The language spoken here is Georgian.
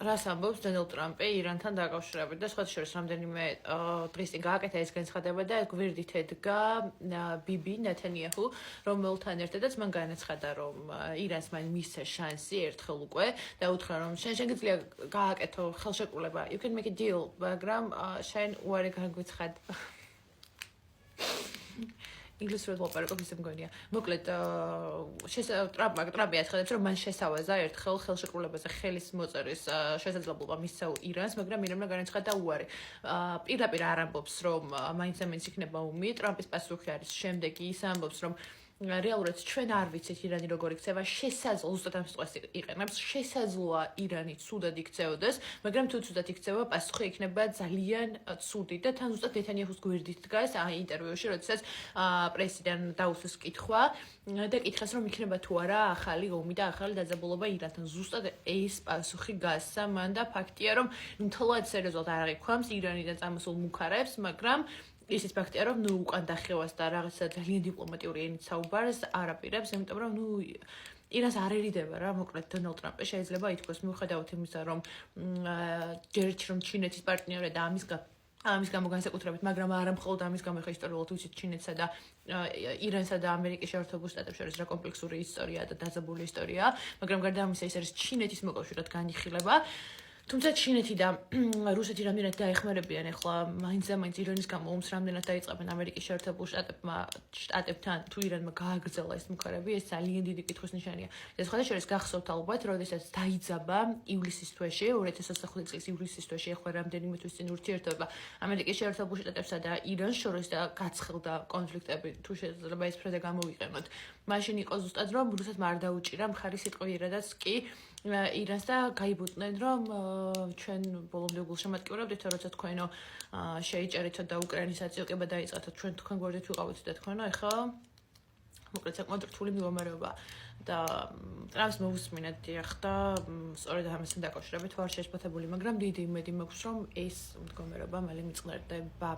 რას ამბობს დონალდ ტრამპი ირანთან დაკავშირებით და სხვათა შორის რამდენიმე დღის წინ გააკეთა ეს განცხადება და გვერდით ედგა ბიბი ნეთანიაჰუ, რომელთან ერთადაც მან განაცხადა, რომ ირანს მან მისცა შანსი ერთხელ უკვე და უთხრა, რომ შენ შეგიძლია გააკეთო ხელშეკრულება, you can make a deal, მაგრამ შენ უარი განგვიცხად. ინგლისურად ვაპარაკობ ისე მგონია. მოკლედ ტრამპი აცხადებს, რომ მან შესავაზა ერთხელ ხელშეკრულებაზე ხელის მოწერის შესაძლებლობა მისცა ირანს, მაგრამ ირანმა განაცხადა უარი. პირდაპირ არ ამბობს, რომ მაინც იქნება ომი. ტრამპის პასუხი არის შემდეგი, ის ამბობს, რომ რეალურად ჩვენ არ ვიცით ირანი როგორ იქცევა, შესაძლოა ზუსტად ამ სიტყვას იყენებს, შესაძლოა ირანი ცუდად იქცეოდეს, მაგრამ თუ ცუდად იქცევა, პასუხი იქნება ძალიან ცუდი და თან ზუსტად ნეთანიაჰუს გვერდით დგას ინტერვიუში, როდესაც პრესიდან დაუსვეს კითხვა და კითხეს, რომ იქნება თუ არა ახალი ომი და ახალი დაძაბულობა ირანთან. ზუსტად ეს პასუხი გასცა მან და ფაქტია, რომ მთლად სერიოზულად არ აღიქვამს ირანიდან წამოსულ მუქარებს, მაგრამ ისიც ფაქტია, რომ უკან დახევას და რაღაცა ძალიან დიპლომატიური ენით საუბარს არ აპირებს, იმიტომ რომ ირანს არ ერიდება რა, მოკლედ დონალდ ტრამპი შეიძლება ითქვას მიუხედავად იმისა, რომ ჯერჯერობით რომ ჩინეთის პარტნიორია და ამის გამო განსაკუთრებით, მაგრამ არა მხოლოდ ამის გამო, ხა ისტორიულად ვიცით ჩინეთსა და ირანსა და ამერიკის შეერთებულ შტატებს შორის რა კომპლექსური ისტორია და დაძაბული ისტორია, მაგრამ გარდა ამისა ის არის ჩინეთის მოკავშირედ განიხილება. თუმცა ჩინეთი და რუსეთი რამდენად დაეხმარებიან ახლა მაინც ირანის გამო ომს რამდენად დაიწყებენ ამერიკის შეერთებულ შტატებთან თუ ირანმა გააგრძელა ეს მუქარები, ეს ძალიან დიდი კითხვის ნიშანია. და სხვათა შორის გახსოვთ ალბათ, როდესაც დაიძაბა ივლისის თვეში, 2025 წლის ივლისის თვეში, ახლა რამდენიმე თვის წინ ურთიერთობა ამერიკის შეერთებულ შტატებსა და ირანს შორის და გაცხელდა კონფლიქტები, თუ შეიძლება ეს ფრაზა გამოვიყენოთ. მაშინ იყო ზუსტად რომ რუსეთმა არ დაუჭირა მხარი სიტყვიერადაც კი ირანს და გაიბუტნენ, რომ ჩვენ ბოლომდე გულშემატკივრებდით, როცა თქვენო შეიჭერითო და უკრაინის აწილკება დაიწყეთო, ჩვენ თქვენ გვერდით ვიყავით და თქვენო, ეხლა მოკლედ საკმაოდ რთული მდგომარეობა და ტრამპს მოусმინეთ დიახ და სწორედ ამასთან დაკავშირებით ვარ შეშფოთებული, მაგრამ დიდი იმედი მაქვს, რომ ეს მდგომარეობა მალე მიწყნარდება.